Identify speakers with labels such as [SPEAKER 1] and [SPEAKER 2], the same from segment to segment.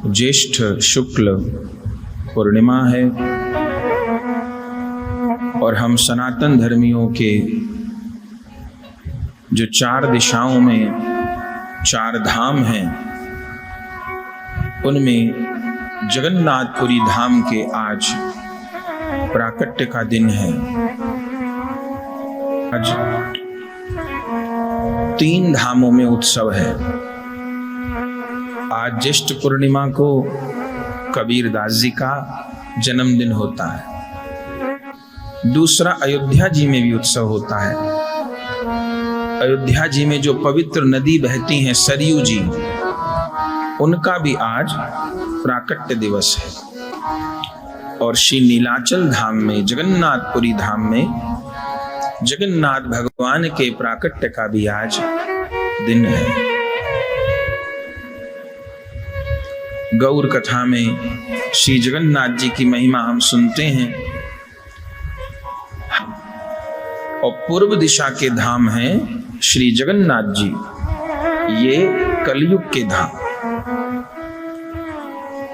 [SPEAKER 1] ज्येष्ठ शुक्ल पूर्णिमा है और हम सनातन धर्मियों के जो 4 दिशाओं में 4 धाम हैं उनमें जगन्नाथपुरी धाम के आज प्राकट्य का दिन है। आज 3 धामों में उत्सव है। आज ज्येष्ठ पूर्णिमा को कबीरदास जी का जन्मदिन होता है। दूसरा अयोध्या जी में भी उत्सव होता है। अयोध्या जी में जो पवित्र नदी बहती हैं सरयू जी, उनका भी आज प्राकट्य दिवस है। और श्री नीलाचल धाम में, जगन्नाथपुरी धाम में जगन्नाथ भगवान के प्राकट्य का भी आज दिन है। गौर कथा में श्री जगन्नाथ जी की महिमा हम सुनते हैं। और पूर्व दिशा के धाम हैं श्री जगन्नाथ जी, ये कलयुग के धाम।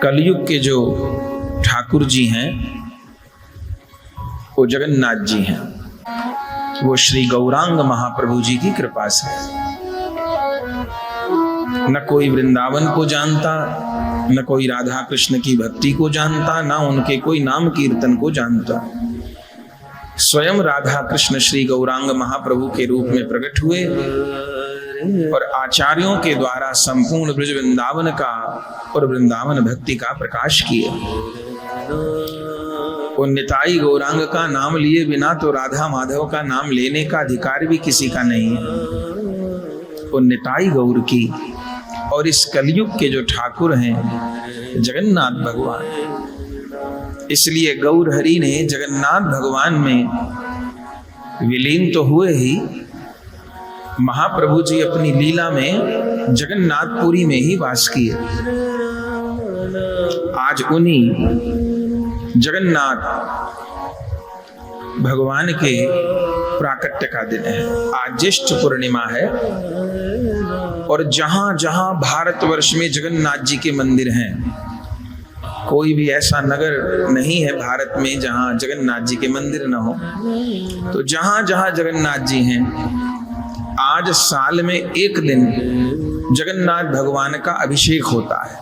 [SPEAKER 1] कलयुग के जो ठाकुर जी हैं वो जगन्नाथ जी हैं। वो श्री गौरांग महाप्रभु जी की कृपा से। न कोई वृंदावन को जानता, न कोई राधा कृष्ण की भक्ति को जानता, न उनके कोई नाम कीर्तन को जानता। स्वयं राधा कृष्ण श्री गौरांग महाप्रभु के रूप में प्रकट हुए और आचार्यों के द्वारा संपूर्ण ब्रज वृंदावन का और वृंदावन भक्ति का प्रकाश किया। उन निताई गौरांग का नाम लिए बिना तो राधा माधव का नाम लेने का अधिकार भी किसी का नहीं है। उन निताई गौर की और इस कलयुग के जो ठाकुर हैं जगन्नाथ भगवान, इसलिए गौर हरि ने जगन्नाथ भगवान में विलीन तो हुए ही, महाप्रभु जी अपनी लीला में जगन्नाथपुरी में ही वास किए। आज उन्हीं जगन्नाथ भगवान के प्राकट्य का दिन है। आज ज्येष्ठ पूर्णिमा है और जहां जहां भारतवर्ष में जगन्नाथ जी के मंदिर हैं, कोई भी ऐसा नगर नहीं है भारत में जहां जगन्नाथ जी के मंदिर न हो। तो जहां जहां जगन्नाथ जी हैं, आज साल में एक दिन जगन्नाथ भगवान का अभिषेक होता है।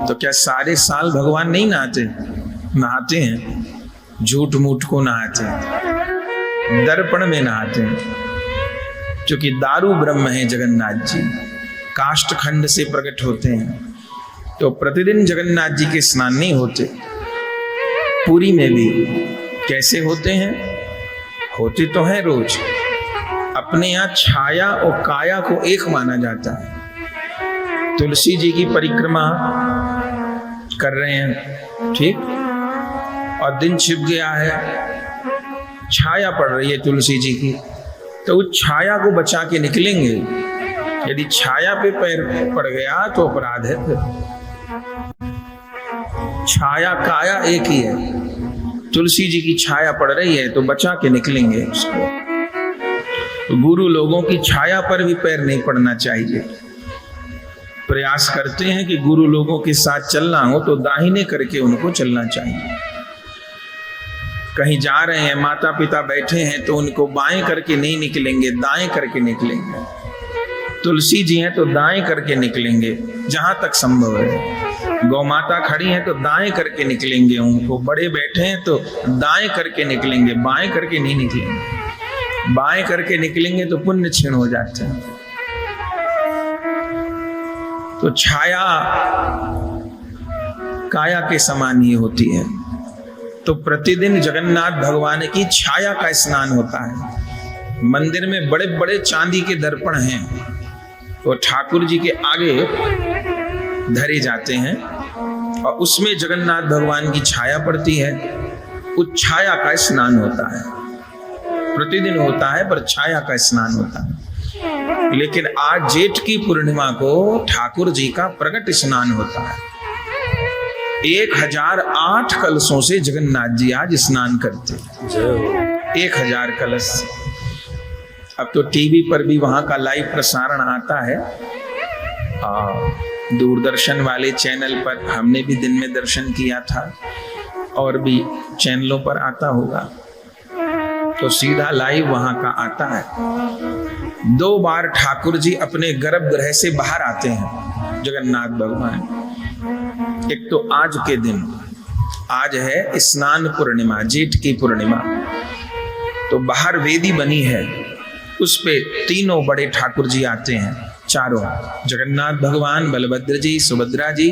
[SPEAKER 1] तो क्या सारे साल भगवान नहीं नहाते हैं? झूठ मूठ को नहाते हैं, दर्पण में नहाते हैं, क्योंकि दारू ब्रह्म है जगन्नाथ जी, काष्ठ खंड से प्रकट होते हैं। तो प्रतिदिन जगन्नाथ जी के स्नान नहीं होते। पुरी में भी कैसे होते हैं? होते तो हैं रोज। अपने यहाँ छाया और काया को एक माना जाता है। तुलसी जी की परिक्रमा कर रहे हैं, ठीक, और दिन छिप गया है, छाया पड़ रही है तुलसी जी की, तो उस छाया को बचा के निकलेंगे। यदि छाया पे पैर पड़ गया तो अपराध है। फिर छाया काया एक ही है। तुलसी जी की छाया पड़ रही है तो बचा के निकलेंगे उसको। तो गुरु लोगों की छाया पर भी पैर नहीं पड़ना चाहिए। प्रयास करते हैं कि गुरु लोगों के साथ चलना हो तो दाहिने करके उनको चलना चाहिए। कहीं जा रहे हैं, माता पिता बैठे हैं, तो उनको बाएं करके नहीं निकलेंगे, दाएं करके निकलेंगे। तुलसी जी हैं तो दाएं करके निकलेंगे जहां तक संभव है। गौ माता खड़ी हैं तो दाएं करके निकलेंगे उनको। बड़े बैठे हैं तो दाएं करके निकलेंगे, बाएं करके नहीं निकलेंगे। बाएं करके निकलेंगे तो पुण्य क्षीण हो जाते हैं। तो छाया काया के समान ही होती है। तो प्रतिदिन जगन्नाथ भगवान की छाया का स्नान होता है। मंदिर में बड़े बड़े चांदी के दर्पण हैं, तो ठाकुर जी के आगे धरे जाते हैं और उसमें जगन्नाथ भगवान की छाया पड़ती है। उस छाया का स्नान होता है, प्रतिदिन होता है, पर छाया का स्नान होता है। लेकिन आज जेठ की पूर्णिमा को ठाकुर जी का प्रकट स्नान होता है। 1008 कलशों से जगन्नाथ जी आज स्नान करते हैं। 1000 कलश। अब तो टीवी पर भी वहां का लाइव प्रसारण आता है। दूरदर्शन वाले चैनल पर हमने भी दिन में दर्शन किया था, और भी चैनलों पर आता होगा, तो सीधा लाइव वहां का आता है। 2 बार ठाकुर जी अपने गर्भगृह से बाहर आते हैं जगन्नाथ भगवान। एक तो आज के दिन, आज है स्नान पूर्णिमा, जेठ की पूर्णिमा, तो बाहर वेदी बनी है, उस पे तीनों बड़े ठाकुर जी आते हैं, चारों, जगन्नाथ भगवान, बलभद्र जी, सुभद्रा जी,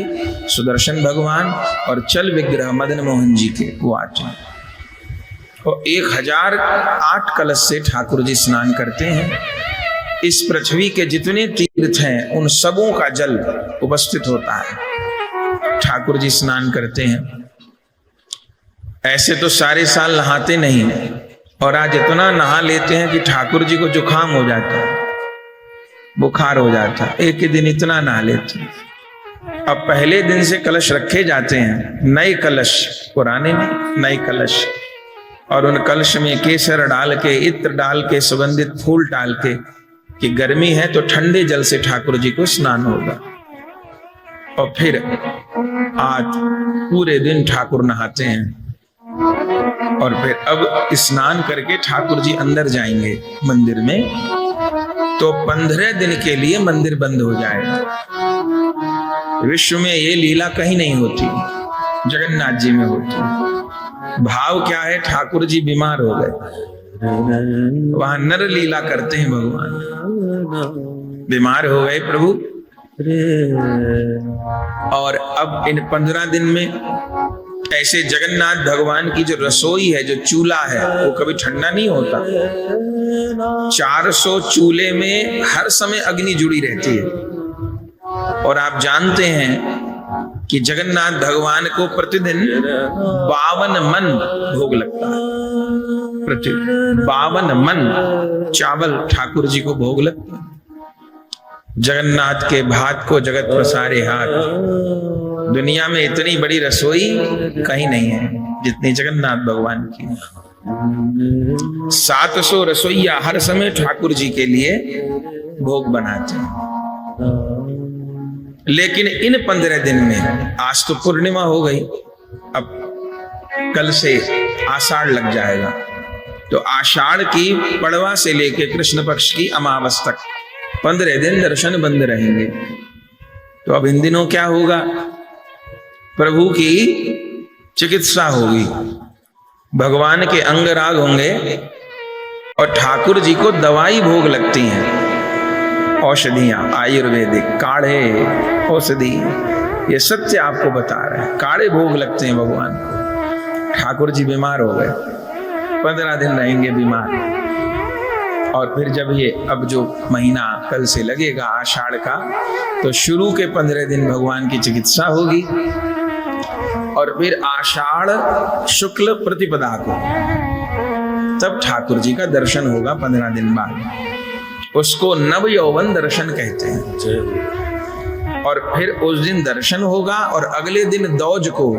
[SPEAKER 1] सुदर्शन भगवान और चल विग्रह मदन मोहन जी के, वो आते हैं। और 1008 कलश से ठाकुर जी स्नान करते हैं। इस पृथ्वी के जितने तीर्थ हैं उन सबों का जल उपस्थित होता है, ठाकुर जी स्नान करते हैं। ऐसे तो सारे साल नहाते नहीं, और आज इतना नहा लेते हैं कि ठाकुर जी को जुकाम हो जाता है, बुखार हो जाता है, एक ही दिन इतना नहा लेते हैं। अब पहले दिन से कलश रखे जाते हैं, नए कलश, पुराने नहीं, नए कलश, और उन कलश में केसर डाल के, इत्र डाल के, सुगंधित फूल डाल के, कि गर्मी है तो ठंडे जल से ठाकुर जी को स्नान होगा। और फिर आज पूरे दिन ठाकुर नहाते हैं, और फिर अब स्नान करके ठाकुर जी अंदर जाएंगे मंदिर में, तो 15 दिन के लिए मंदिर बंद हो जाएगा। विश्व में ये लीला कहीं नहीं होती, जगन्नाथ जी में होती। भाव क्या है, ठाकुर जी बीमार हो गए, वहां नर लीला करते हैं भगवान, बीमार हो गए प्रभु, और अब इन 15 दिन में ऐसे जगन्नाथ भगवान की जो रसोई है, जो चूल्हा है, वो कभी ठंडा नहीं होता। 400 चूल्हे में हर समय अग्नि जुड़ी रहती है। और आप जानते हैं कि जगन्नाथ भगवान को प्रतिदिन 52 मन भोग लगता है, प्रतिदिन 52 मन चावल ठाकुर जी को भोग लगता है। जगन्नाथ के भात को जगत पसारे हाथ, दुनिया में इतनी बड़ी रसोई कहीं नहीं है जितनी जगन्नाथ भगवान की। 700 रसोइया हर समय ठाकुर जी के लिए भोग बनाते हैं। लेकिन इन 15 दिन में, आज तो पूर्णिमा हो गई, अब कल से आषाढ़ लग जाएगा, तो आषाढ़ की पड़वा से लेकर कृष्ण पक्ष की अमावस तक 15 दिन दर्शन बंद रहेंगे। तो अब इन दिनों क्या होगा, प्रभु की चिकित्सा होगी, भगवान के अंग राग होंगे, और ठाकुर जी को दवाई भोग लगती हैं, औषधियां, आयुर्वेदिक काढ़े, औषधि, ये सत्य आपको बता रहे हैं, काढ़े भोग लगते हैं भगवान को। ठाकुर जी बीमार हो गए, 15 दिन रहेंगे बीमार, और फिर जब ये अब जो महीना कल से लगेगा आषाढ़ का, तो शुरू के 15 दिन भगवान की चिकित्सा होगी, और फिर आषाढ़ शुक्ल प्रतिपदा को तब ठाकुर जी का दर्शन होगा 15 दिन बाद। उसको नव यौवन दर्शन कहते हैं। और फिर उस दिन दर्शन होगा, और अगले दिन दौज को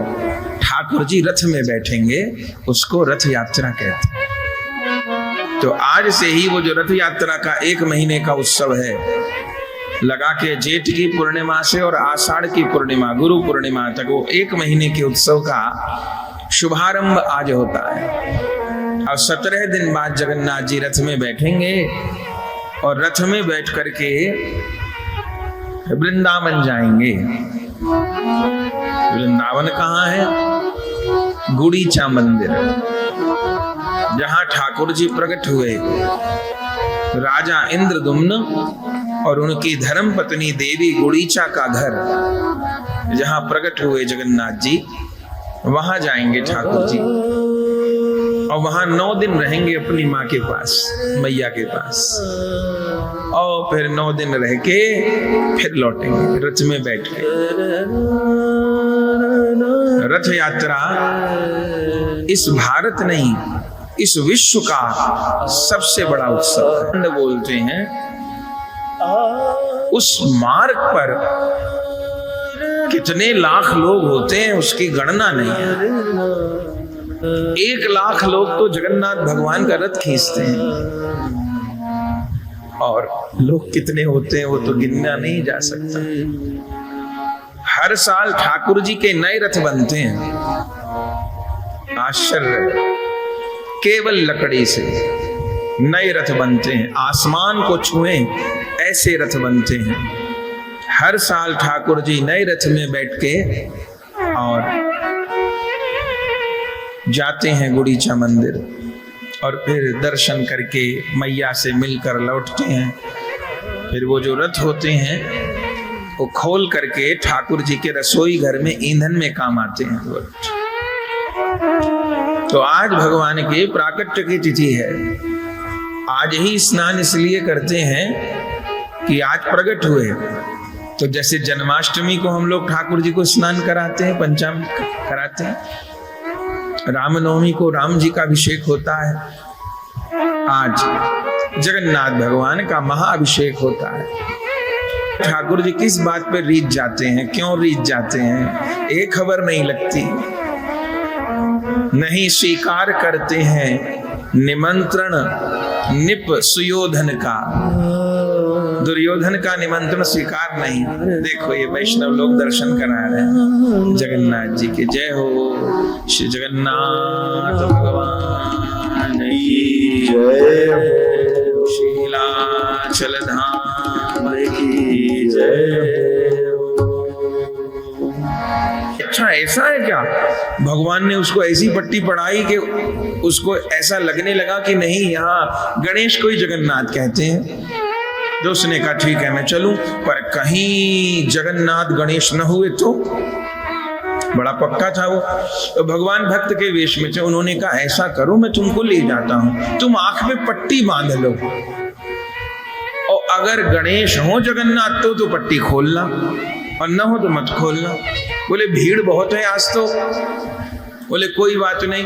[SPEAKER 1] ठाकुर जी रथ में बैठेंगे, उसको रथ यात्रा कहते हैं। तो आज से ही वो जो रथ यात्रा का 1 महीने का उत्सव है, लगा के जेठ की पूर्णिमा से और आषाढ़ की पूर्णिमा, गुरु पूर्णिमा तक, वो 1 महीने के उत्सव का शुभारंभ आज होता है। और 17 दिन बाद जगन्नाथ जी रथ में बैठेंगे, और रथ में बैठ करके वृंदावन जाएंगे। वृंदावन कहाँ है? गुड़ीचा मंदिर, जहां ठाकुर जी प्रकट हुए। राजा इंद्रदुम्न और उनकी धर्म पत्नी देवी गुड़ीचा का घर, जहां प्रकट हुए जगन्नाथ जी, वहां जाएंगे ठाकुर जी, और वहां 9 दिन रहेंगे अपनी माँ के पास, मैया के पास, और फिर 9 दिन रह के फिर लौटेंगे रथ में बैठ के। रथ यात्रा इस भारत नहीं, इस विश्व का सबसे बड़ा उत्सव है। बोलते हैं उस मार्ग पर कितने लाख लोग होते हैं उसकी गणना नहीं है। 1 लाख लोग तो जगन्नाथ भगवान का रथ खींचते हैं, और लोग कितने होते हैं वो तो गिनना नहीं जा सकता। हर साल ठाकुर जी के नए रथ बनते हैं। आश्चर्य, केवल लकड़ी से नए रथ बनते हैं, आसमान को छुएं ऐसे रथ बनते हैं। हर साल ठाकुर जी नए रथ में बैठ के और जाते हैं गुड़ीचा मंदिर और फिर दर्शन करके मैया से मिलकर लौटते हैं। फिर वो जो रथ होते हैं वो खोल करके ठाकुर जी के रसोई घर में ईंधन में काम आते हैं। तो आज भगवान के प्राकट्य की तिथि है। आज ही स्नान इसलिए करते हैं कि आज प्रकट हुए। तो जैसे जन्माष्टमी को हम लोग ठाकुर जी को स्नान कराते हैं, पंचामृत कराते हैं, रामनवमी को राम जी का अभिषेक होता है, आज जगन्नाथ भगवान का महाअभिषेक होता है। ठाकुर जी किस बात पर रीझ जाते हैं, क्यों रीझ जाते हैं, एक खबर नहीं लगती। नहीं स्वीकार करते हैं निमंत्रण निप सुयोधन का, दुर्योधन का निमंत्रण स्वीकार नहीं। देखो ये वैष्णव लोग दर्शन करा रहे हैं जगन्नाथ जी के। जय हो श्री जगन्नाथ भगवान की जय हो, शीलाचल धाम की जय। अच्छा ऐसा है क्या, भगवान ने उसको ऐसी पट्टी पढ़ाई कि उसको ऐसा लगने लगा कि नहीं यहाँ गणेश को ही जगन्नाथ कहते हैं। तो उसने कहा ठीक है मैं चलूं, पर कहीं जगन्नाथ गणेश न हुए तो। बड़ा पक्का था वो। तो भगवान भक्त के वेश में थे, उन्होंने कहा ऐसा करो मैं तुमको ले जाता हूं, तुम आंख में पट्टी बांध लो और अगर गणेश हो जगन्नाथ तो पट्टी खोलना और न हो तो मत खोलना। बोले भीड़ बहुत है आज तो। बोले कोई बात नहीं,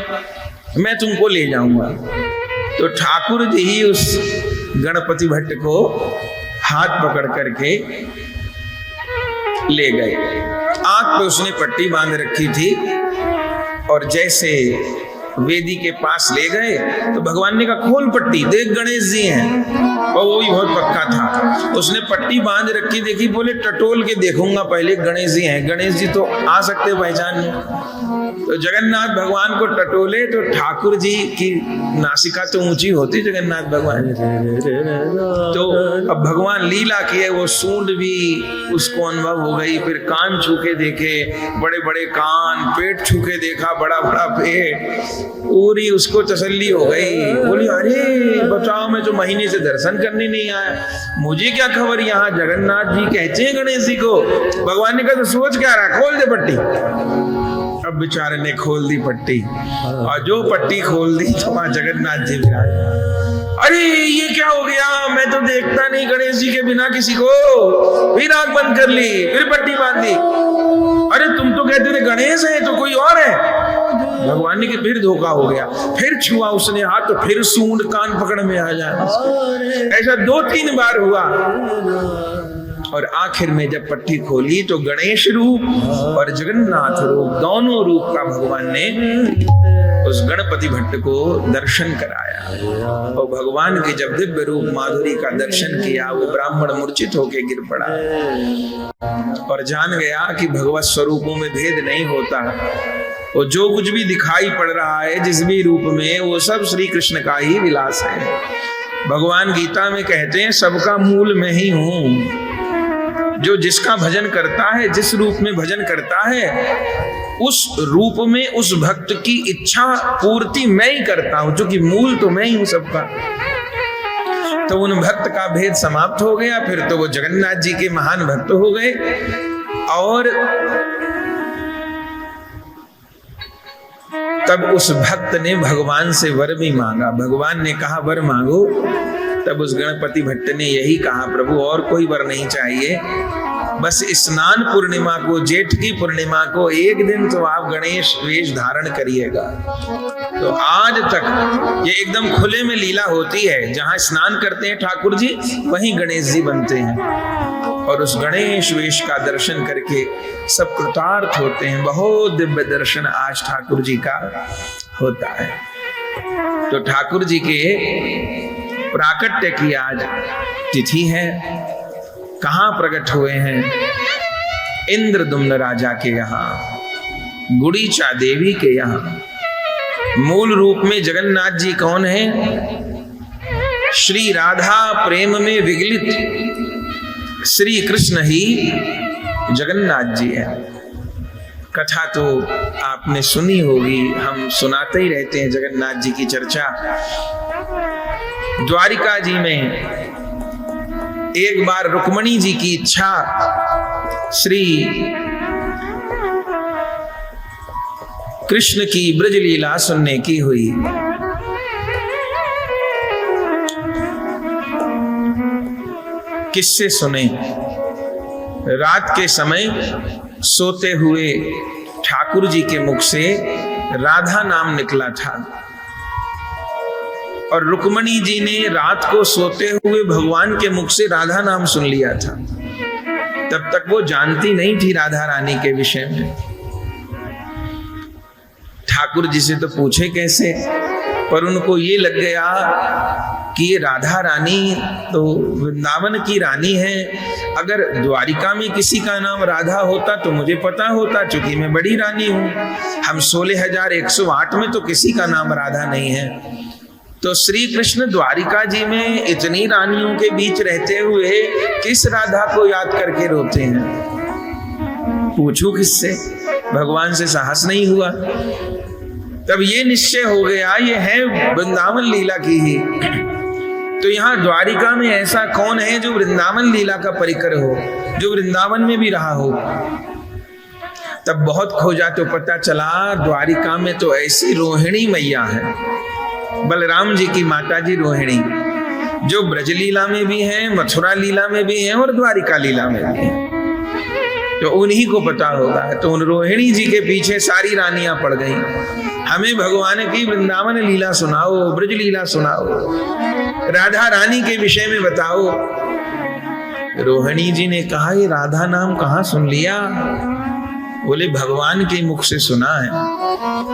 [SPEAKER 1] मैं तुमको ले जाऊंगा। तो ठाकुर जी ही उस गणपति भट्ट को हाथ पकड़ करके ले गए। आंख पे उसने पट्टी बांध रखी थी और जैसे वेदी के पास ले गए तो भगवान ने कहा खोल पट्टी, देख गणेश जी हैं। और वो भी बहुत पक्का था, उसने पट्टी बांध रखी, देखी, बोले टटोल के देखूंगा पहले गणेश जी हैं। गणेश जी तो आ सकते पहचान में। तो जगन्नाथ भगवान को टटोले तो ठाकुर जी की नासिका तो ऊंची होती जगन्नाथ भगवान। तो अब भगवान लीला किए, वो सूंड भी उसको अनुभव हो गई। फिर कान छू के देखे, बड़े बड़े कान, पेट छू के देखा, बड़ा बड़ा पेट, पूरी उसको तसल्ली हो गई। बोली अरे बताओ मैं तो महीने से दर्शन करने नहीं आया, मुझे क्या खबर यहाँ जगन्नाथ जी कहते हैं गणेश जी को। भगवान ने कहा तो सोच क्या रहा, खोल दे पट्टी। अब बेचारे ने खोल दी पट्टी और जो पट्टी खोल दी तो वहां जगन्नाथ जी विराज। अरे ये क्या हो गया, मैं तो देखता नहीं गणेश जी के बिना किसी को। फिर आंख बंद कर ली, फिर पट्टी बांध दी। अरे तुम तो कहते थे गणेश है तो कोई और है। भगवान ने कि फिर धोखा हो गया। फिर छुआ उसने हाथ तो फिर सूंड कान पकड़ में आ जाए। ऐसा 2-3 बार हुआ और आखिर में जब पट्टी खोली तो गणेश रूप और जगन्नाथ रूप, दोनों रूप का भगवान ने उस गणपति भट्ट को दर्शन कराया। और भगवान के जब दिव्य रूप माधुरी का दर्शन किया, वो ब्राह्मण मूर्छित होके गिर पड़ा और जान गया कि भगवत स्वरूपों में भेद नहीं होता। वो जो कुछ भी दिखाई पड़ रहा है जिस भी रूप में, वो सब श्री कृष्ण का ही विलास है। भगवान गीता में कहते हैं सबका मूल मैं ही हूं। जो जिसका भजन करता है, जिस रूप में भजन करता है, उस रूप में उस भक्त की इच्छा पूर्ति मैं ही करता हूं, क्योंकि मूल तो मैं ही हूं सबका। तो उन भक्त का भेद समाप्त हो गया। फिर तो वो जगन्नाथ जी के महान भक्त हो गए। और तब उस भक्त ने भगवान से वर भी मांगा। भगवान ने कहा वर मांगो। तब उस गणपति भट्ट ने यही कहा प्रभु और कोई वर नहीं चाहिए, बस स्नान पूर्णिमा को, जेठ की पूर्णिमा को एक दिन तो आप गणेश वेश धारण करिएगा। तो आज तक ये एकदम खुले में लीला होती है, जहां स्नान करते हैं ठाकुर जी वहीं गणेश जी बनते हैं। और उस गणेश वेश का दर्शन करके सब कृतार्थ होते हैं। बहुत दिव्य दर्शन आज ठाकुर जी का होता है। तो ठाकुर जी के प्राकट्य की आज तिथि है। कहाँ प्रकट हुए हैं इंद्रदुम्न राजा के यहाँ, गुड़ीचा देवी के यहाँ। मूल रूप में जगन्नाथ जी कौन है? श्री राधा प्रेम में विगलित श्री कृष्ण ही जगन्नाथ जी है। कथा तो आपने सुनी होगी, हम सुनाते ही रहते हैं जगन्नाथ जी की चर्चा। द्वारिका जी में एक बार रुक्मणी जी की इच्छा श्री कृष्ण की ब्रज लीला सुनने की हुई। किससे सुने? रात के समय सोते हुए ठाकुर जी के मुख से राधा नाम निकला था, और रुक्मणी जी ने रात को सोते हुए भगवान के मुख से राधा नाम सुन लिया था। तब तक वो जानती नहीं थी राधा रानी के विषय में। ठाकुर जी से तो पूछे कैसे, पर उनको ये लग गया कि ये राधा रानी तो वृंदावन की रानी है। अगर द्वारिका में किसी का नाम राधा होता तो मुझे पता होता, क्योंकि मैं बड़ी रानी हूं। हम 16,108 में तो किसी का नाम राधा नहीं है। तो श्री कृष्ण द्वारिका जी में इतनी रानियों के बीच रहते हुए किस राधा को याद करके रोते हैं? पूछूं किससे? भगवान से साहस नहीं हुआ। तब ये निश्चय हो गया ये है वृंदावन लीला की ही। तो यहाँ द्वारिका में ऐसा कौन है जो वृंदावन लीला का परिकर हो, जो वृंदावन में भी रहा हो? तब बहुत खोजा तो पता चला द्वारिका में तो ऐसी रोहिणी मैया है, बलराम जी की माता जी रोहिणी, जो ब्रज लीला में भी है, मथुरा लीला में भी है और द्वारिका लीला में भी है। तो उन्हीं को पता होगा। तो उन रोहिणी जी के पीछे सारी रानियां पड़ गईं। हमें भगवान की वृंदावन लीला सुनाओ, ब्रज लीला सुनाओ, राधा रानी के विषय में बताओ। रोहिणी जी ने कहा ये राधा नाम कहाँ सुन लिया? बोले भगवान के मुख से सुना है,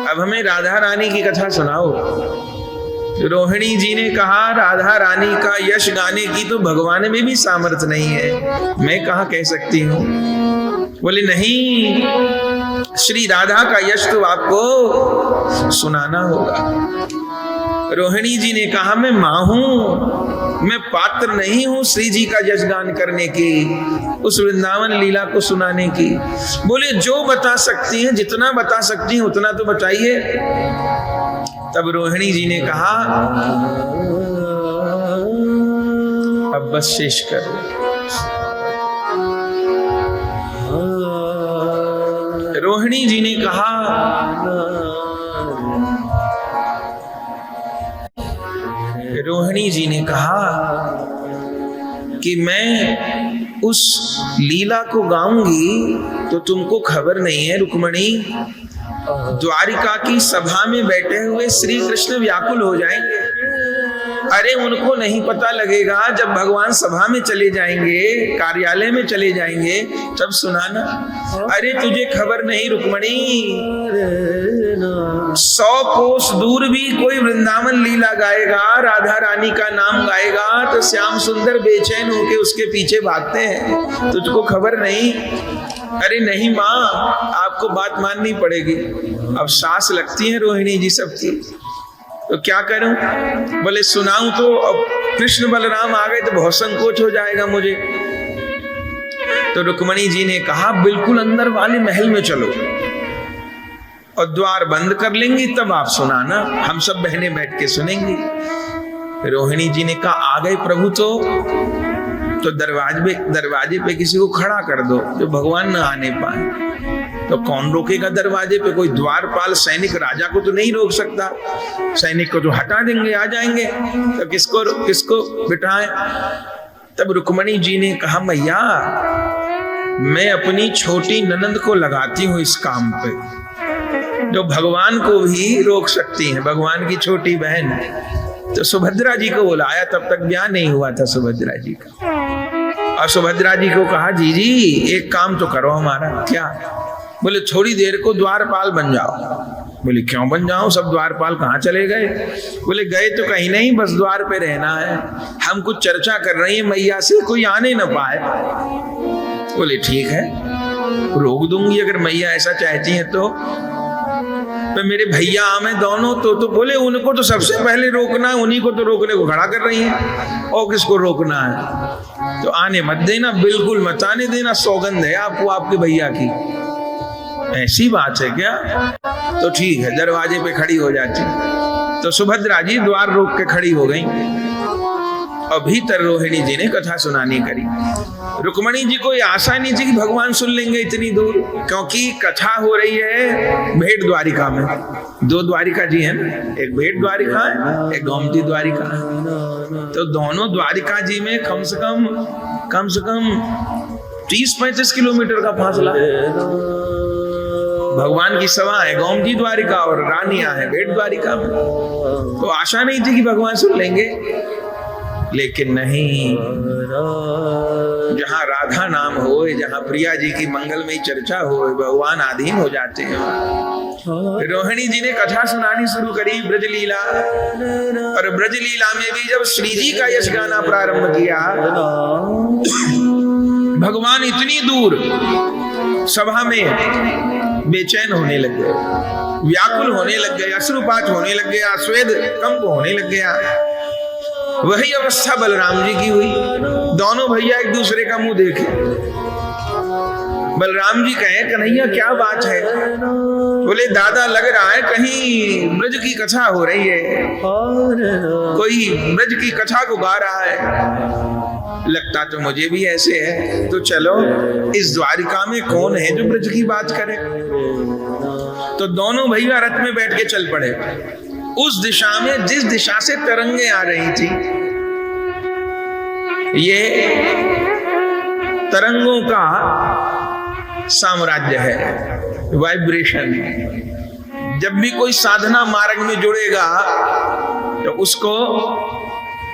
[SPEAKER 1] अब हमें राधा रानी की कथा सुनाओ। रोहिणी जी ने कहा राधा रानी का यश गाने की तो भगवान में भी सामर्थ्य नहीं है, मैं कहाँ कह सकती हूँ। बोले नहीं, श्री राधा का यश तो आपको सुनाना होगा। रोहिणी जी ने कहा मैं मां हूं, मैं पात्र नहीं हूं श्री जी का यश गान करने की, उस वृंदावन लीला को सुनाने की। बोले जो बता सकती हैं, जितना बता सकती हैं उतना तो बताइए। तब रोहिणी जी ने कहा अब बस शेष करो। रोहिणी जी ने कहा कि मैं उस लीला को गाऊंगी तो तुमको खबर नहीं है रुक्मणी, द्वारिका की सभा में बैठे हुए श्री कृष्ण व्याकुल हो जाएंगे। अरे उनको नहीं पता लगेगा, जब भगवान सभा में चले जाएंगे, कार्यालय में चले जाएंगे, तब सुनाना। अरे तुझे खबर नहीं रुक्मणी, 100 कोस दूर भी कोई वृंदावन लीला गाएगा, राधा रानी का नाम गाएगा तो श्याम सुंदर बेचैन होके उसके पीछे भागते हैं। तुझको खबर नहीं? अरे नहीं माँ, आपको बात माननी पड़ेगी। अब सांस लगती है रोहिणी जी सबकी, तो क्या करूं? बोले सुनाऊं तो अब कृष्ण बलराम आ गए तो बहुत संकोच हो जाएगा मुझे। तो रुक्मणी जी ने कहा बिल्कुल अंदर वाले महल में चलो और द्वार बंद कर लेंगी, तब आप सुनाना, हम सब बहनें बैठ के सुनेंगी। रोहिणी जी ने कहा आ गए प्रभु तो दरवाजे पे किसी को खड़ा कर दो जो भगवान न आने पाए। तो कौन रोकेगा दरवाजे पे? कोई द्वारपाल सैनिक राजा को तो नहीं रोक सकता, सैनिक को तो हटा देंगे, आ जाएंगे, तो किसको बिठाएं? तब रुक्मणी जी ने कहा मैया मैं अपनी छोटी ननंद को लगाती हूँ इस काम पे, जो भगवान को भी रोक सकती है, भगवान की छोटी बहन। तो सुभद्रा जी को बुलाया, तब तक ब्याह नहीं हुआ था सुभद्रा जी का। और सुभद्रा जी को कहा जी एक काम तो करो हमारा। क्या? बोले थोड़ी देर को द्वारपाल बन जाओ। बोले क्यों बन जाओ, सब द्वारपाल कहाँ चले गए? बोले गए तो कहीं नहीं, बस द्वार पे रहना है, हम कुछ चर्चा कर रही है मैया से, कोई आने न पाए। बोले ठीक है। रोक दूंगी अगर मैया ऐसा चाहती हैं तो मेरे भैया हमें दोनों तो बोले उनको तो सबसे पहले रोकना है, उन्हीं को तो रोकने को खड़ा कर रही हैं, और किसको रोकना है? तो आने मत देना, बिल्कुल मत आने देना, सौगंध है आपको आपके भैया की। ऐसी बात है क्या? तो ठीक है, दरवाजे पे खड़ी हो जाती। तो सुभद्रा जी द्वार रोक के खड़ी हो गई और भीतर रोहिणी जी ने कथा सुनानी करी। रुक्मणी जी को आशा नहीं थी कि भगवान सुन लेंगे इतनी दूर, क्योंकि कथा हो रही है भेंट द्वारिका में। दो द्वारिका जी हैं, एक भेंट द्वारिका है, एक गोमती द्वारिका है। तो दोनों द्वारिका जी में कम से कम 30-35 किलोमीटर का फासला है। भगवान की सभा है गोमती द्वारिका और रानियां है भेंट द्वारिका में। तो आशा नहीं थी कि भगवान सुन लेंगे, लेकिन नहीं, जहां राधा नाम हो, जहां प्रिया जी की मंगलमयी चर्चा हो, भगवान आधीन हो जाते हैं। रोहिणी जी ने कथा सुनानी शुरू करी ब्रजलीला, और ब्रजलीला में भी जब श्री जी का यश गाना प्रारंभ किया, भगवान इतनी दूर सभा में बेचैन होने लग गए, व्याकुल होने लग गए, अश्रुपात होने लग गया, स्वेद कंप होने लग गया। वही अवस्था बलराम जी की हुई। दोनों भैया एक दूसरे का मुंह देखे। बलराम जी कहे, कन्हैया क्या बात है? बोले, दादा लग रहा है कहीं ब्रज की कथा हो रही है, कोई ब्रज की कथा को गा रहा है। लगता तो मुझे भी ऐसे है, तो चलो इस द्वारिका में कौन है जो ब्रज की बात करे। तो दोनों भैया रथ में बैठ के चल पड़े उस दिशा में जिस दिशा से तरंगे आ रही थी। ये तरंगों का साम्राज्य है, वाइब्रेशन। जब भी कोई साधना मार्ग में जुड़ेगा तो उसको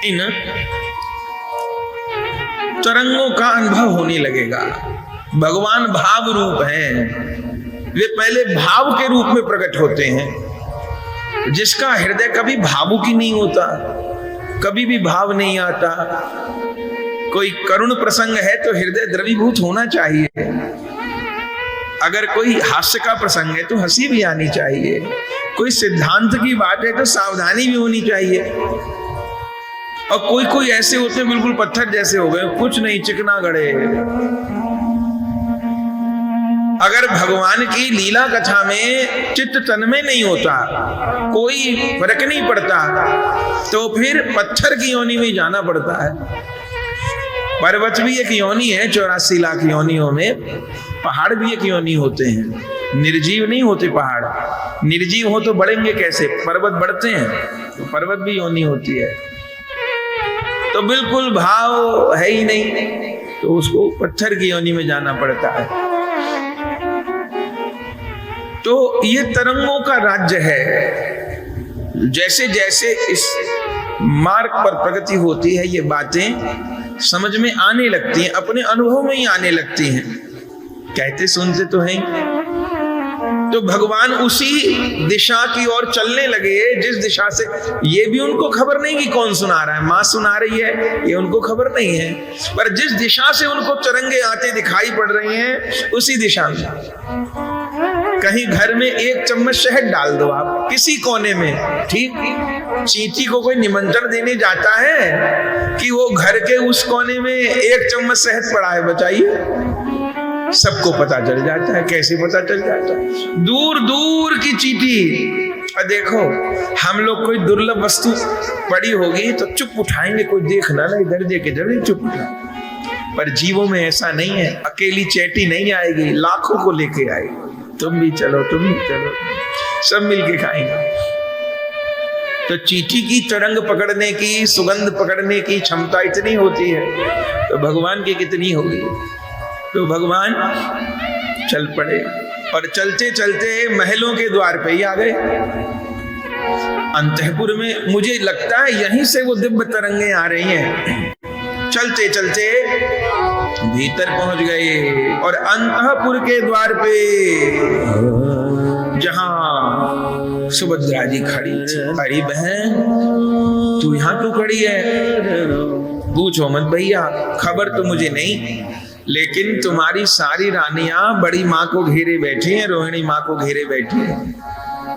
[SPEAKER 1] इन तरंगों का अनुभव होने लगेगा। भगवान भाव रूप हैं, वे पहले भाव के रूप में प्रकट होते हैं। जिसका हृदय कभी भावुक ही नहीं होता, कभी भी भाव नहीं आता। कोई करुण प्रसंग है तो हृदय द्रवीभूत होना चाहिए। अगर कोई हास्य का प्रसंग है तो हंसी भी आनी चाहिए। कोई सिद्धांत की बात है तो सावधानी भी होनी चाहिए। और कोई कोई ऐसे होते हैं बिल्कुल पत्थर जैसे हो गए, कुछ नहीं, चिकना गड़े। अगर भगवान की लीला कथा में चित्त तन्मय नहीं होता, कोई फर्क नहीं पड़ता, तो फिर पत्थर की योनि में जाना पड़ता है। पर्वत भी एक योनि है, 84 लाख योनियों में। पहाड़ भी एक योनि होते हैं, निर्जीव नहीं होते पहाड़। निर्जीव हो तो बढ़ेंगे कैसे? पर्वत बढ़ते हैं तो पर्वत भी योनि होती है। तो बिल्कुल भाव है ही नहीं, तो उसको पत्थर की योनि में जाना पड़ता है। तो ये तरंगों का राज्य है। जैसे जैसे इस मार्ग पर प्रगति होती है, ये बातें समझ में आने लगती हैं, अपने अनुभव में ही आने लगती हैं। कहते सुनते तो हैं। तो भगवान उसी दिशा की ओर चलने लगे जिस दिशा से, ये भी उनको खबर नहीं कि कौन सुना रहा है, माँ सुना रही है, ये उनको खबर नहीं है। पर जिस दिशा से उनको तरंगे आते दिखाई पड़ रही हैं, उसी दिशा में। कहीं घर में 1 चम्मच शहद डाल दो आप किसी कोने में, ठीक? चींटी को कोई निमंत्रण देने जाता है कि वो घर के उस कोने में 1 चम्मच शहद पड़ा है? बताइए। सबको पता चल जाता है। कैसे पता चल जाता है? दूर दूर की चींटी। और देखो, हम लोग कोई दुर्लभ वस्तु पड़ी होगी तो चुप उठाएंगे, कोई देखना ना, इधर देखे जरूर चुप उठा। पर जीवों में ऐसा नहीं है। अकेली चैटी नहीं आएगी, लाखों को लेके आएगी। तुम भी चलो, तुम भी चलो, सब मिलके खाएंगे। तो चींटी की तरंग पकड़ने की, सुगंध पकड़ने की क्षमता इतनी होती है, तो भगवान की कितनी होगी। तो भगवान चल पड़े और चलते चलते महलों के द्वार पे ही आ गए। अंतःपुर में मुझे लगता है यहीं से वो दिव्य तरंगे आ रही हैं। चलते चलते भीतर पहुंच गए और अंतःपुर के द्वार पे जहां सुभद्रा जी खड़ी थी। अरे बहन, तू यहां क्यों खड़ी है? पूछो मत भैया, खबर तो मुझे नहीं। लेकिन तुम्हारी सारी रानियां बड़ी माँ को घेरे बैठी हैं, रोहिणी माँ को घेरे बैठी हैं,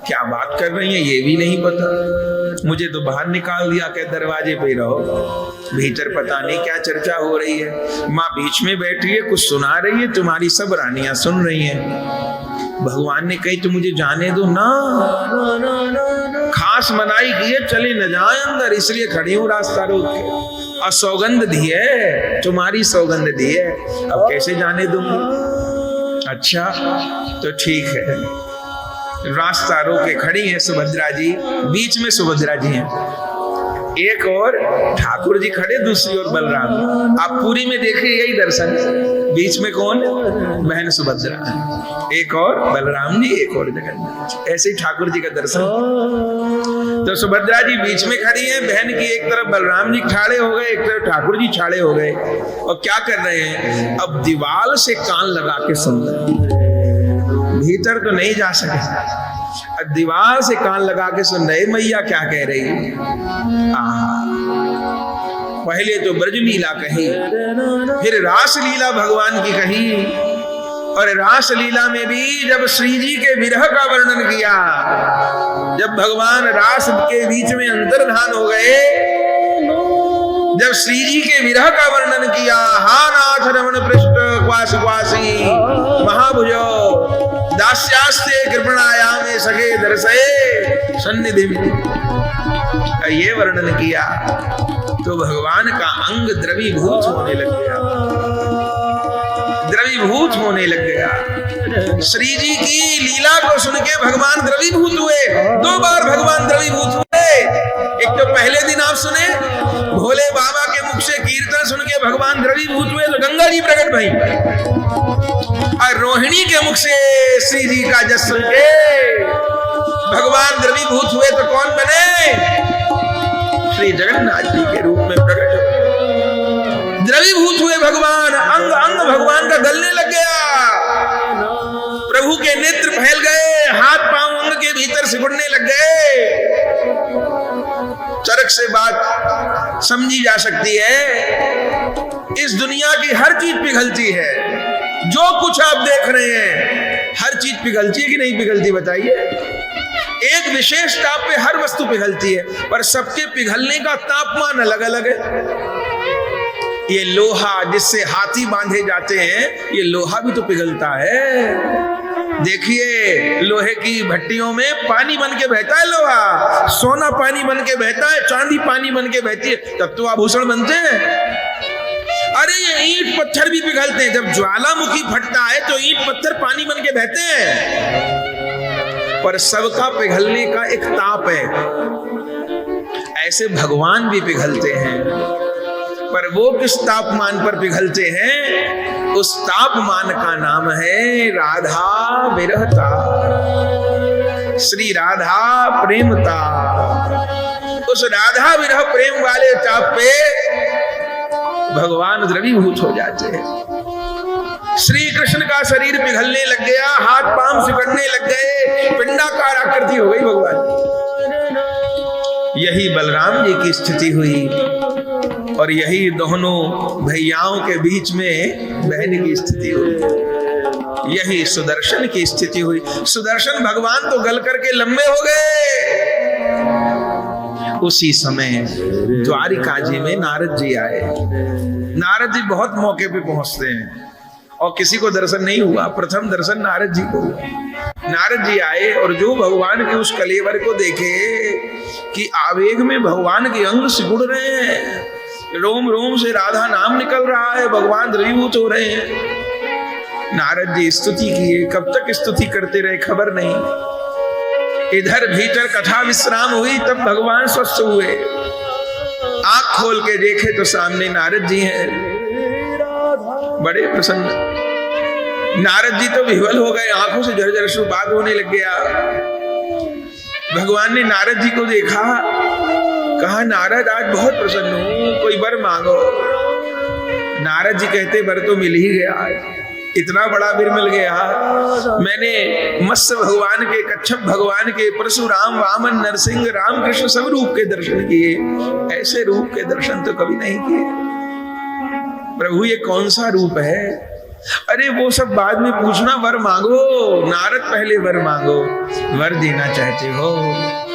[SPEAKER 1] क्या बात कर रही हैं ये भी नहीं पता। मुझे तो बाहर निकाल दिया, क्या दरवाजे पे रहो, भीतर पता नहीं क्या चर्चा हो रही है। माँ बीच में बैठी है, कुछ सुना रही है, तुम्हारी सब रानियां सुन रही हैं। भगवान ने कही तो मुझे जाने दो ना, खास मनाई की है, चले न जाए अंदर, इसलिए खड़ी हूँ रास्ता रोक के, और सौगंध दी है, तुम्हारी सौगंध दी है, अब कैसे जाने दूंगी। अच्छा तो ठीक है। रास्ता रोके खड़ी है सुभद्रा जी, बीच में सुभद्रा जी हैं, एक और ठाकुर जी खड़े, दूसरी ओर बलराम। आप पूरी में देखिए यही दर्शन, बीच में कौन, बहन सुभद्रा, एक और बलराम जी, एक और जगन्नाथ जी, ऐसे ही ठाकुर जी का दर्शन। तो सुभद्रा जी बीच में खड़ी है, बहन की एक तरफ बलराम जी ठाड़े हो गए, एक तरफ ठाकुर जी ठाड़े हो गए, और क्या कर रहे हैं, अब दीवाल से कान लगा के सुन रहे, भीतर तो नहीं जा सके, दीवार से कान लगा के सुन रहे मैया क्या कह रही है। पहले तो ब्रज लीला कही, फिर रास लीला भगवान की कही, और रास लीला में भी जब श्री जी के विरह का वर्णन किया, जब भगवान रास के बीच में अंतर्धान हो गए, जब श्री जी के विरह का वर्णन किया, हा नाथ रमण पृष्ठ क्वास क्वासी महाभुजो दास्यास्ते कृपणायामे सखे दर्शये सन्निधि में, ये वर्णन किया तो भगवान का अंग द्रवीभूत होने लग गया, द्रवीभूत होने लग गया। श्री जी की लीला को सुन के भगवान द्रवीभूत हुए, 2 बार भगवान द्रवीभूत हुए। एक तो पहले दिन आप सुने भोले बाबा के मुख से कीर्तन सुन के भगवान द्रवीभूत हुए, तो गंगा जी प्रकट भई, और रोहिणी के मुख से श्री जी का जस सुन के भगवान द्रवीभूत हुए, तो कौन बने, श्री जगन्नाथ जी के रूप में प्रकट हुए, द्रवीभूत हुए भगवान, अंग अंग भगवान का गलने लग गया, प्रभु के नेत्र फैल गए, हाथ पांव अंग के भीतर सिकुड़ने लग गए। चरक से बात समझी जा सकती है, इस दुनिया की हर चीज पिघलती है, जो कुछ आप देख रहे हैं हर चीज पिघलती है कि नहीं पिघलती बताइए। एक विशेष ताप पे हर वस्तु पिघलती है, पर सबके पिघलने का तापमान अलग अलग है। ये लोहा जिससे हाथी बांधे जाते हैं, ये लोहा भी तो पिघलता है। देखिए लोहे की भट्टियों में पानी बन के बहता है लोहा, सोना पानी बन के बहता है, चांदी पानी बन के बहती है, तब तो आभूषण बनते हैं। अरे ये ईंट पत्थर भी पिघलते हैं, जब ज्वालामुखी फटता है तो ईंट पत्थर पानी बन के बहते हैं, पर सबका पिघलने का एक ताप है। ऐसे भगवान भी पिघलते हैं, पर वो किस तापमान पर पिघलते हैं, उस तापमान का नाम है राधा विरहता, श्री राधा प्रेमता। उस राधा विरह प्रेम वाले ताप पे भगवान द्रवीभूत हो जाते हैं। श्री कृष्ण का शरीर पिघलने लग गया, हाथ पांव सिकुड़ने लग गए, पिंडाकार आकृति हो गई भगवान। यही बलराम जी की स्थिति हुई, और यही दोनों भैयाओं के बीच में बहन की स्थिति हुई, यही सुदर्शन की स्थिति हुई। सुदर्शन भगवान तो गल करके लंबे हो गए। उसी समय द्वारिका जी में नारद जी आए। नारद जी बहुत मौके पे पहुंचते हैं, और किसी को दर्शन नहीं हुआ, प्रथम दर्शन नारद जी को हुआ। नारद जी आए और जो भगवान के उस कलेवर को देखे कि आवेग में भगवान के अंग सिकुड़ रहे हैं, रोम रोम से राधा नाम निकल रहा है, भगवान द्रवीभूत हो रहे हैं। नारद जी स्तुति किए, कब तक स्तुति करते रहे खबर नहीं। इधर भीतर कथा विश्राम हुई, तब भगवान स्वस्थ हुए। आंख खोल के देखे तो सामने नारद जी हैं, बड़े प्रसन्न। नारद जी तो विह्वल हो गए, आंखों से झरझर अश्रुपात होने लग गया। भगवान ने नारद जी को देखा, कहा नारद आज बहुत प्रसन्न हूं, कोई वर मांगो। नारद जी कहते वर तो मिल ही गया, इतना बड़ा वीर मिल गया। मैंने मत्स्य भगवान के, कच्छप भगवान के, परशुराम, वामन, नरसिंह, रामकृष्ण सब रूप के दर्शन किए, ऐसे रूप के दर्शन तो कभी नहीं किए। प्रभु ये कौन सा रूप है? अरे वो सब बाद में पूछना, वर मांगो। नारद पहले वर मांगो, वर देना चाहते हो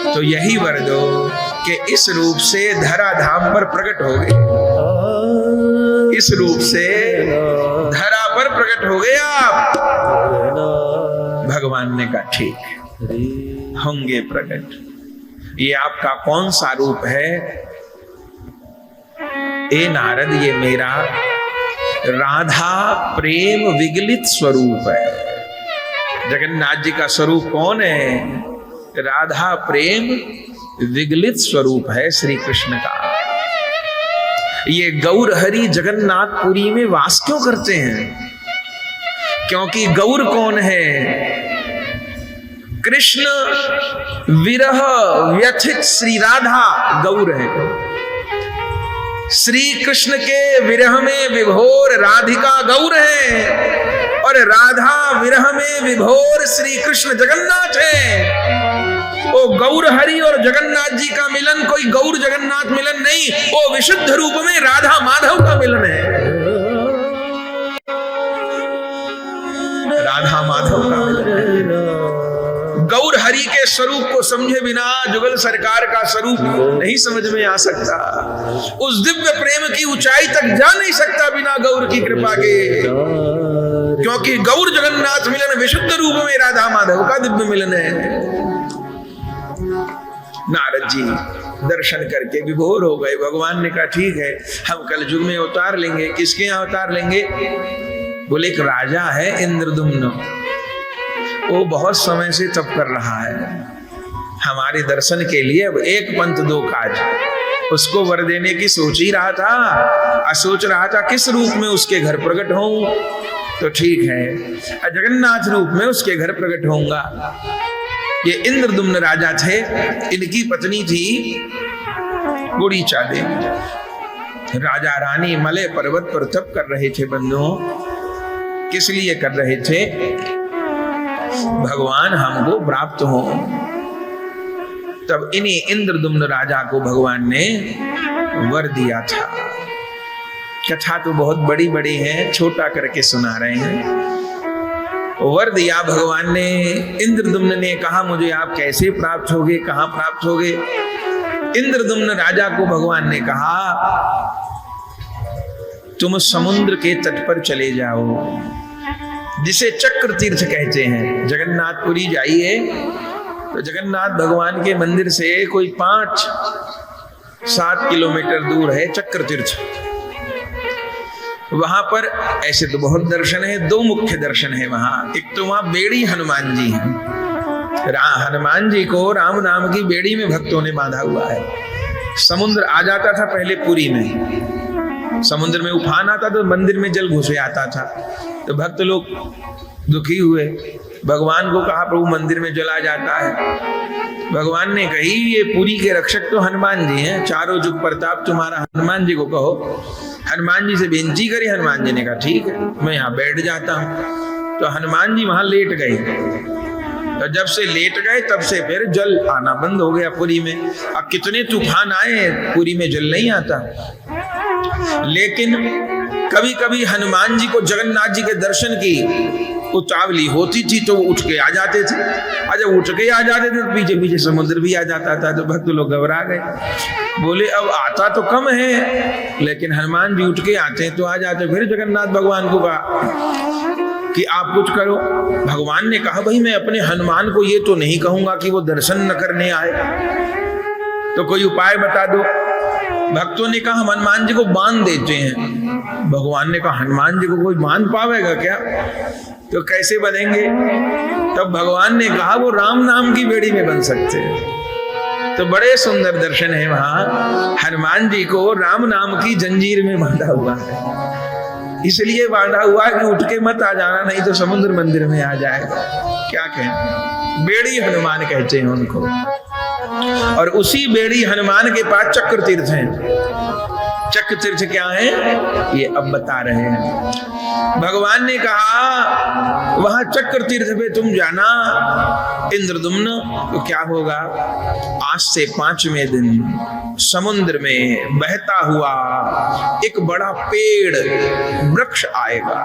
[SPEAKER 1] तो यही वर दो कि इस रूप से धरा धाम पर प्रकट हो गए, इस रूप से धरा पर प्रकट हो गए आप। भगवान ने कहा ठीक होंगे प्रकट। ये आपका कौन सा रूप है? ए नारद, ये मेरा राधा प्रेम विगलित स्वरूप है। जगन्नाथ जी का स्वरूप कौन है? राधा प्रेम विगलित स्वरूप है श्री कृष्ण का। ये गौर हरि जगन्नाथपुरी में वास क्यों करते हैं? क्योंकि गौर कौन है? कृष्ण विरह व्यथित श्री राधा गौर है। श्री कृष्ण के विरह में विभोर राधिका गौर है और राधा विरह में विभोर श्री कृष्ण जगन्नाथ है। वो गौर हरि और जगन्नाथ जी का मिलन कोई गौर जगन्नाथ मिलन नहीं, वो विशुद्ध रूप में राधा माधव का मिलन है, राधा माधव का मिलन है। गौर हरि के स्वरूप को समझे बिना जुगल सरकार का स्वरूप नहीं समझ में आ सकता। उस दिव्य प्रेम की ऊंचाई तक जा नहीं सकता बिना गौर की कृपा के, क्योंकि गौर जगन्नाथ मिलन विशुद्ध रूप में राधा माधव का दिव्य मिलन है। नारद जी दर्शन करके विभोर हो गए। भगवान ने कहा ठीक है, हम कल युग में अवतार लेंगे। किसके यहाँ अवतार लेंगे? बोले एक राजा है इंद्रदुम्न, वो बहुत समय से तप कर रहा है, हमारे दर्शन के लिए अब एक पंथ दो काज। उसको वर देने की सोच ही रहा था, सोच रहा था किस रूप में उसके घर प्रकट होऊं। तो ठीक है, जगन्नाथ रूप में उसके घर प्रकट होऊंगा। ये इंद्रदुम्न राजा थे, इनकी पत्नी थी गुड़ीचा देवी। राजा रानी मलय पर्वत पर तप कर रहे थे बंधुओं। किस लिए कर रहे थे? भगवान हमको प्राप्त हो। तब इन्हीं इंद्रदुम्न राजा को भगवान ने वर दिया था। कथा तो बहुत बड़ी बड़ी है, छोटा करके सुना रहे हैं। वर दिया भगवान ने। इंद्रदुम्न ने कहा मुझे आप कैसे प्राप्त होगे, कहां प्राप्त होगे? इंद्रदुम्न राजा को भगवान ने कहा तुम समुद्र के तट पर चले जाओ, जिसे चक्र तीर्थ कहते हैं। जगन्नाथपुरी जाइए तो जगन्नाथ भगवान के मंदिर से कोई 5-7 किलोमीटर दूर है चक्र तीर्थ। वहां पर ऐसे तो बहुत दर्शन है, दो मुख्य दर्शन है वहां। एक तो वहां बेड़ी हनुमान जी हैं। हनुमान जी को राम नाम की बेड़ी में भक्तों ने बांधा हुआ है। समुद्र आ जाता था पहले पुरी में, समुद्र में उफान आता तो मंदिर में जल घुसे आता था, तो भक्त लोग दुखी हुए। भगवान को कहा प्रभु मंदिर में जल आ जाता है। भगवान ने कही ये पुरी के रक्षक तो हनुमान जी हैं, चारों जुग प्रताप तुम्हारा, हनुमान जी को कहो। हनुमान जी से बेनती करी। हनुमान जी ने कहा ठीक है, मैं यहाँ बैठ जाता हूँ। तो हनुमान जी वहां लेट गए। तो जब से लेट गए तब से फिर जल आना बंद हो गया पुरी में। अब कितने तूफान आए, पुरी में जल नहीं आता। लेकिन कभी कभी हनुमान जी को जगन्नाथ जी के दर्शन की उतावली होती थी तो उठ के आ जाते थे, और जब उठ के आ जाते थे तो पीछे पीछे समुद्र भी आ जाता था। तो भक्त लोग घबरा गए, बोले अब आता तो कम है लेकिन हनुमान जी उठ के आते हैं तो आ जाते। फिर जगन्नाथ भगवान को कहा कि आप कुछ करो। भगवान ने कहा भाई मैं अपने हनुमान को ये तो नहीं कहूंगा कि वो दर्शन न करने आए, तो कोई उपाय बता दो। भक्तों ने कहा हम हनुमान जी को बांध देते हैं। भगवान ने कहा हनुमान जी को कोई बांध पावेगा क्या? तो कैसे बंधेंगे? तब भगवान ने कहा वो राम नाम की बेड़ी में बंध सकते हैं। तो बड़े सुंदर दर्शन है वहां। हनुमान जी को राम नाम की जंजीर में बांधा हुआ है, इसलिए बांधा हुआ कि उठ के मत आ जाना, नहीं तो समुद्र मंदिर में आ जाएगा। क्या कहें, बेड़ी हनुमान कहते हैं उनको। और उसी बेड़ी हनुमान के पास चक्र तीर्थ हैं। चक्र तीर्थ क्या है ये अब बता रहे हैं। भगवान ने कहा वहां चक्र तीर्थ पे तुम जाना इंद्रदुम्न, तो क्या होगा, आज से 5वें दिन समुद्र में बहता हुआ एक बड़ा पेड़ वृक्ष आएगा,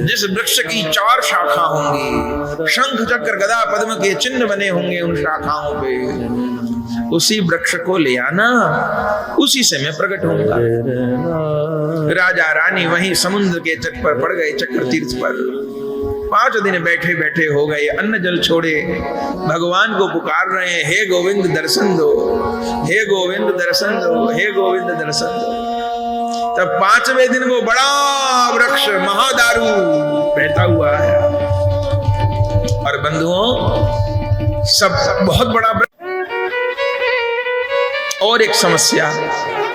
[SPEAKER 1] जिस वृक्ष की 4 शाखा होंगी, शंख चक्र गदा पद्म के चिन्ह बने होंगे उन शाखाओं पे। उसी वृक्ष को ले आना, उसी से मैं प्रकट होऊंगा। राजा रानी वहीं समुद्र के तट पर पड़ गए, चक्र तीर्थ पर 5 दिन बैठे बैठे हो गए, अन्न जल छोड़े, भगवान को पुकार रहे हैं, हे गोविंद दर्शन दो, हे गोविंद दर्शन दो, हे गोविंद दर्शन दो। तब 5वें दिन वो बड़ा वृक्ष महादारू बहता हुआ है। और बंधुओं, सब बहुत बड़ा वृक्ष। और एक समस्या,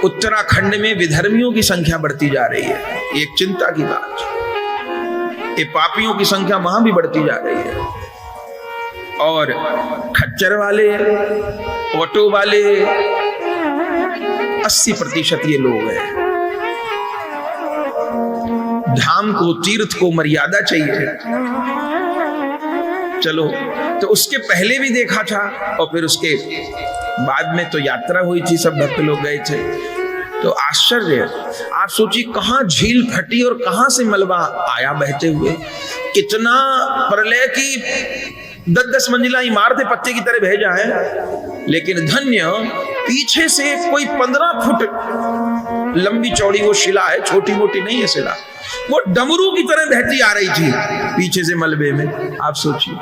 [SPEAKER 1] उत्तराखंड में विधर्मियों की संख्या बढ़ती जा रही है, एक चिंता की बात। ये पापियों की संख्या वहां भी बढ़ती जा रही है। और खच्चर वाले, ऑटो वाले 80% ये लोग हैं। धाम को, तीर्थ को मर्यादा चाहिए। चलो, तो उसके पहले भी देखा था और फिर उसके बाद में तो यात्रा हुई थी, सब भक्त लोग गए थे। तो आश्चर्य, आप सोचिए कहां झील फटी और कहां से मलबा आया बहते हुए। कितना प्रलय की 10-10 मंजिला इमारतें पत्ते की तरह बह जाए, लेकिन धन्य पीछे से कोई 15 फुट लंबी चौड़ी वो शिला है, छोटी मोटी नहीं है शिला, वो डमरू की तरह बहती आ रही थी पीछे से मलबे में, आप सोचिए।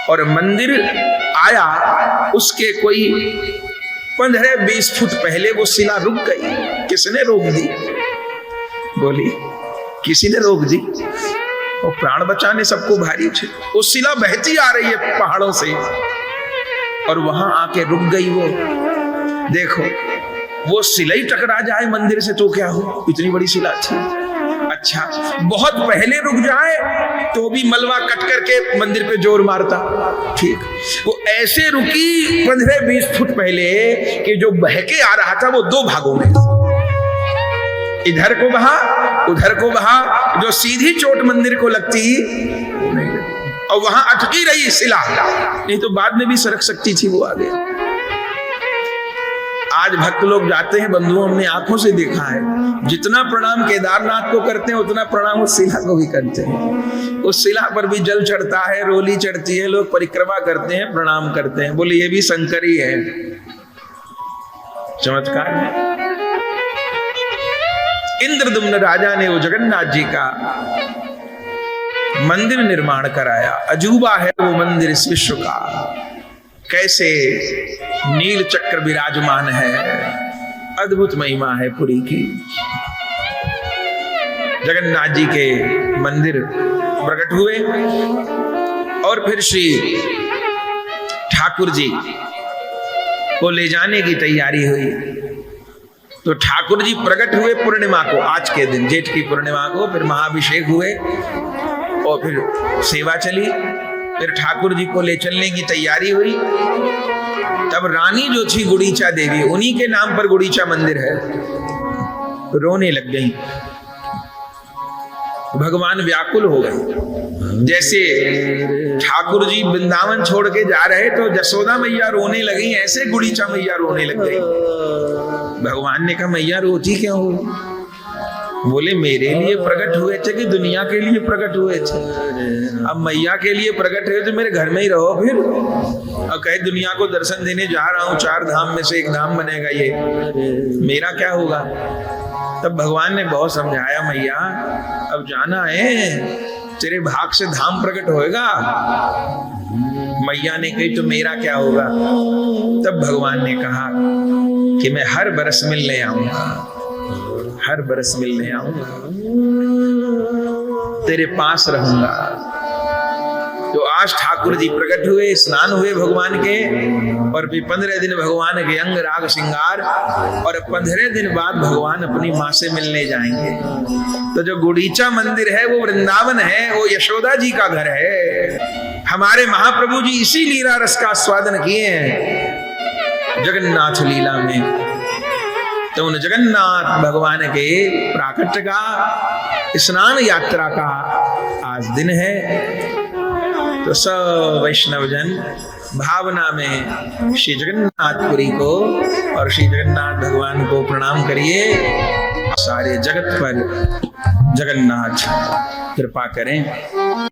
[SPEAKER 1] और मंदिर आया, उसके कोई 15-20 फुट पहले वो शिला रुक गई। किसने रोक दी? बोली, किसी ने रोक दी? वो प्राण बचाने सबको भारी थे। वो शिला बहती आ रही है पहाड़ों से और वहां आके रुक गई। वो देखो, वो शिला ही टकरा जाए मंदिर से तो क्या हो, इतनी बड़ी शिला थी। अच्छा, बहुत पहले रुक जाए तो भी मलबा कट करके मंदिर पे जोर मारता, ठीक। वो ऐसे रुकी 15-20 फुट पहले कि जो बह के आ रहा था वो 2 भागों में, इधर को बहा उधर को बहा, जो सीधी चोट मंदिर को लगती नहीं, और वहां अटकी रही शिला, नहीं तो बाद में भी सरक सकती थी वो आगे। आज भक्त लोग जाते हैं, बंधुओं, हमने आंखों से देखा है, जितना प्रणाम केदारनाथ को करते हैं उतना प्रणाम उस शिला को भी करते हैं। उस शिला पर भी जल चढ़ता है, रोली चढ़ती है, लोग परिक्रमा करते हैं, प्रणाम करते हैं। बोले ये भी शंकर ही है, चमत्कार है। इंद्रदुम्न राजा ने वो जगन्नाथ जी का मंदिर निर्माण कराया। अजूबा है वो मंदिर इस विश्व का, कैसे नील चक्र विराजमान है, अद्भुत महिमा है पुरी की। जगन्नाथ जी के मंदिर प्रकट हुए और फिर श्री ठाकुर जी को ले जाने की तैयारी हुई। तो ठाकुर जी प्रकट हुए पूर्णिमा को, आज के दिन जेठ की पूर्णिमा को, फिर महाअभिषेक हुए और फिर सेवा चली। फिर ठाकुर जी को ले चलने की तैयारी हुई। तब रानी जो थी गुड़ीचा देवी, उन्हीं के नाम पर गुड़ीचा मंदिर है, रोने लग गई। भगवान व्याकुल हो गए। जैसे ठाकुर जी वृंदावन छोड़ के जा रहे तो जसोदा मैया रोने लगी, ऐसे गुड़ीचा मैया रोने लग गई। भगवान ने कहा, मैया रोती क्यों हो? बोले, मेरे लिए प्रकट हुए थे कि दुनिया के लिए प्रकट हुए थे? अब मैया के लिए प्रकट हुए तो मेरे घर में ही रहो फिर। और कहे दुनिया को दर्शन देने जा रहा हूं, 4 धाम में से एक धाम बनेगा ये, मेरा क्या होगा? तब भगवान ने बहुत समझाया, मैया अब जाना है, तेरे भाग से धाम प्रकट होएगा। मैया ने कही, तो मेरा क्या होगा? तब भगवान ने कहा कि मैं हर बरस मिलने आऊंगा, हर बरस मिलने आऊंगा, तेरे पास रहूंगा। तो आज ठाकुर जी प्रकट हुए, स्नान हुए भगवान के, और फिर 15 दिन भगवान के अंग राग श्रृंगार, और 15 दिन बाद भगवान अपनी माँ से मिलने जाएंगे। तो जो गुड़ीचा मंदिर है वो वृंदावन है, वो यशोदा जी का घर है। हमारे महाप्रभु जी इसी लीला रस का आस्वादन किए हैं जगन्नाथ लीला में। तो उन जगन्नाथ भगवान के प्राकट्य का स्नान यात्रा का आज दिन है। तो सब वैष्णव जन भावना में श्री जगन्नाथपुरी को और श्री जगन्नाथ भगवान को प्रणाम करिए। सारे जगत पर जगन्नाथ कृपा करें।